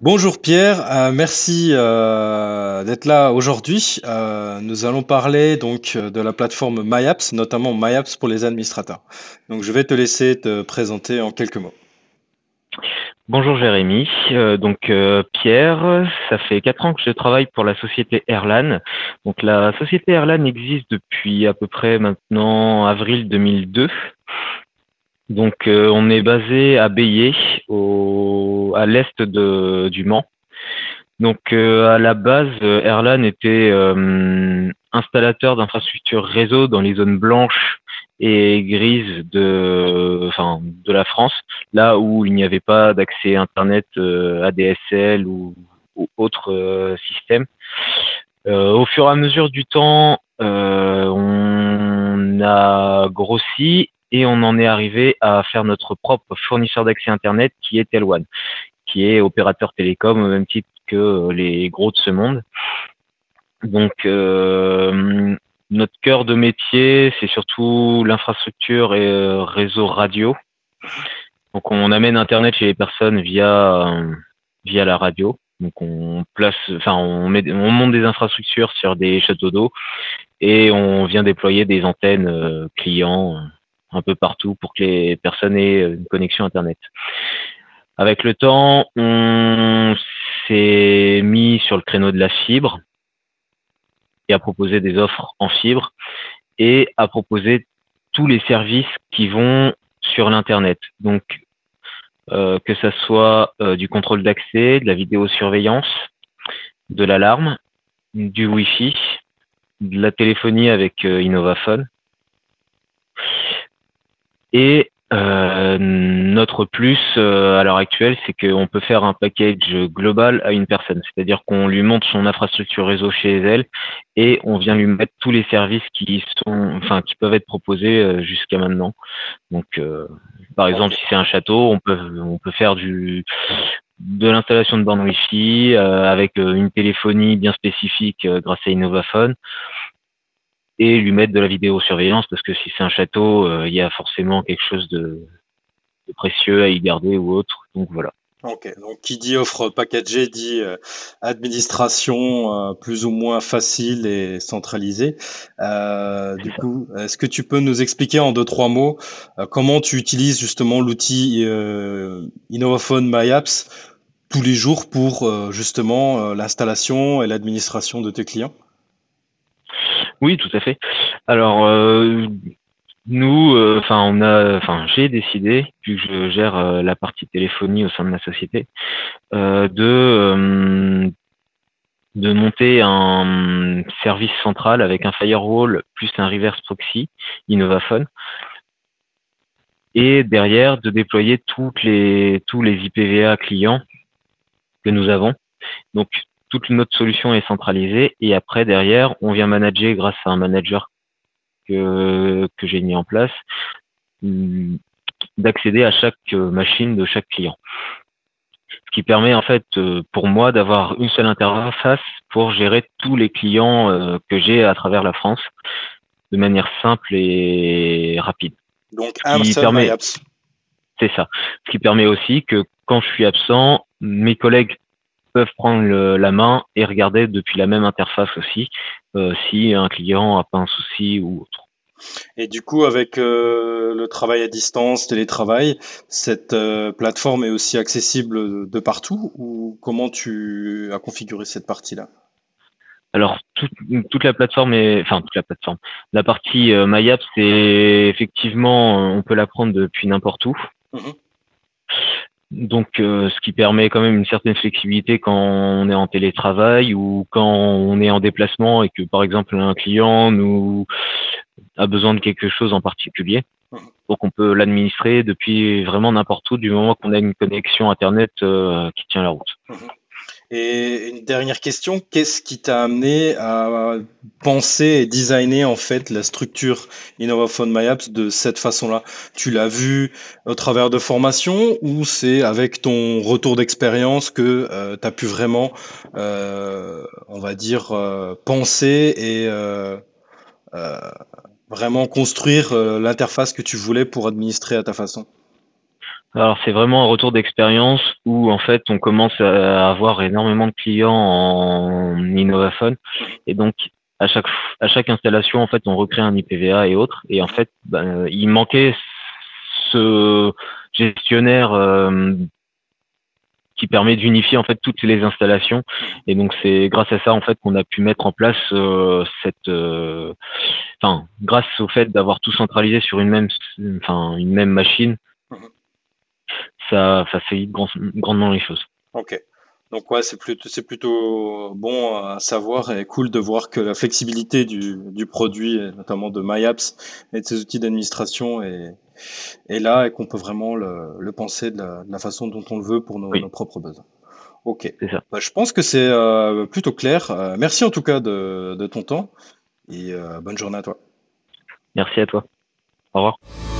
Bonjour Pierre, merci d'être là aujourd'hui. Nous allons parler donc de la plateforme MyApps, notamment MyApps pour les administrateurs. Donc je vais te laisser te présenter en quelques mots. Bonjour Jérémy, Pierre, ça fait 4 ans que je travaille pour la société Airlan. Donc la société Airlan existe depuis à peu près maintenant avril 2002. On est basé à Béziers, à l'est du Mans. À la base, Airlan était installateur d'infrastructures réseau dans les zones blanches et grises de la France, là où il n'y avait pas d'accès Internet ADSL ou autre système. Au fur et à mesure du temps, on a grossi et on en est arrivé à faire notre propre fournisseur d'accès Internet qui est Telwan, qui est opérateur télécom au même titre que les gros de ce monde. Donc, notre cœur de métier, c'est surtout l'infrastructure et réseau radio. Donc, on amène Internet chez les personnes via la radio. Donc, on monte des infrastructures sur des châteaux d'eau et on vient déployer des antennes clients un peu partout pour que les personnes aient une connexion Internet. Avec le temps, on s'est mis sur le créneau de la fibre et à proposer des offres en fibre et à proposer tous les services qui vont sur l'Internet. Donc, que ça soit du contrôle d'accès, de la vidéosurveillance, de l'alarme, du Wi-Fi, de la téléphonie avec Innovaphone. Et notre plus à l'heure actuelle, c'est qu'on peut faire un package global à une personne, c'est-à-dire qu'on lui montre son infrastructure réseau chez elle et on vient lui mettre tous les services qui peuvent être proposés jusqu'à maintenant. Par Ok, exemple, si c'est un château, on peut faire de l'installation de bornes Wi-Fi avec une téléphonie bien spécifique grâce à Innovaphone et lui mettre de la vidéosurveillance parce que si c'est un château, il y a forcément quelque chose de précieux à y garder ou autre. Donc voilà. ok. Donc qui dit offre packagée dit administration plus ou moins facile et centralisée. C'est Du ça. coup, est-ce que tu peux nous expliquer en deux, trois mots comment tu utilises justement l'outil Innovaphone MyApps tous les jours pour justement l'installation et l'administration de tes clients? Oui, tout à fait. Alors nous, j'ai décidé, vu que je gère la partie téléphonie au sein de ma société, de monter un service central avec un firewall plus un reverse proxy, Innovaphone, et derrière de déployer tous les IPv4 clients que nous avons. Donc, toute notre solution est centralisée et après, derrière, on vient manager grâce à un manager que j'ai mis en place, hum, d'accéder à chaque machine de chaque client. Ce qui permet en fait pour moi d'avoir une seule interface pour gérer tous les clients que j'ai à travers la France de manière simple et rapide. Donc Ce un qui seul permet, MyApps. c'est ça. Ce qui permet aussi que quand je suis absent, mes collègues peuvent prendre la main et regarder depuis la même interface aussi si un client a pas un souci ou autre. Et du coup, avec le travail à distance, télétravail, cette plateforme est aussi accessible de partout ou comment tu as configuré cette partie-là? Alors toute la plateforme toute la plateforme. La partie MyApp, c'est effectivement on peut la prendre depuis n'importe où. Mhm. Ce qui permet quand même une certaine flexibilité quand on est en télétravail ou quand on est en déplacement et que par exemple un client nous a besoin de quelque chose en particulier. Mhm. Donc on peut l'administrer depuis vraiment n'importe où du moment qu'on a une connexion internet qui tient la route. Mhm. Et une dernière question, qu'est-ce qui t'a amené à penser et designer en fait la structure Innovaphone MyApps de cette façon-là? Tu l'as vu au travers de formations ou c'est avec ton retour d'expérience que tu as pu vraiment, on va dire, penser et euh, vraiment construire l'interface que tu voulais pour administrer à ta façon? Alors c'est vraiment un retour d'expérience où en fait on commence à avoir énormément de clients en Innovaphone et donc à chaque installation en fait on recrée un IPv4 et autres et en Mhm. fait il manquait ce gestionnaire qui permet d'unifier en fait toutes les installations Mhm. et donc c'est grâce à ça en fait qu'on a pu mettre en place enfin grâce au fait d'avoir tout centralisé sur une même machine, Mhm. ça facilite grandement les choses. Ok. Donc ouais, c'est plutôt bon à savoir et cool de voir que la flexibilité du produit, et notamment de MyApps et de ses outils d'administration est là et qu'on peut vraiment le penser de la façon dont on le veut pour nos Oui, propres besoins. Ok. c'est ça. Bah, je pense que c'est plutôt clair. Merci en tout cas de ton temps et bonne journée à toi. Merci à toi. Au revoir.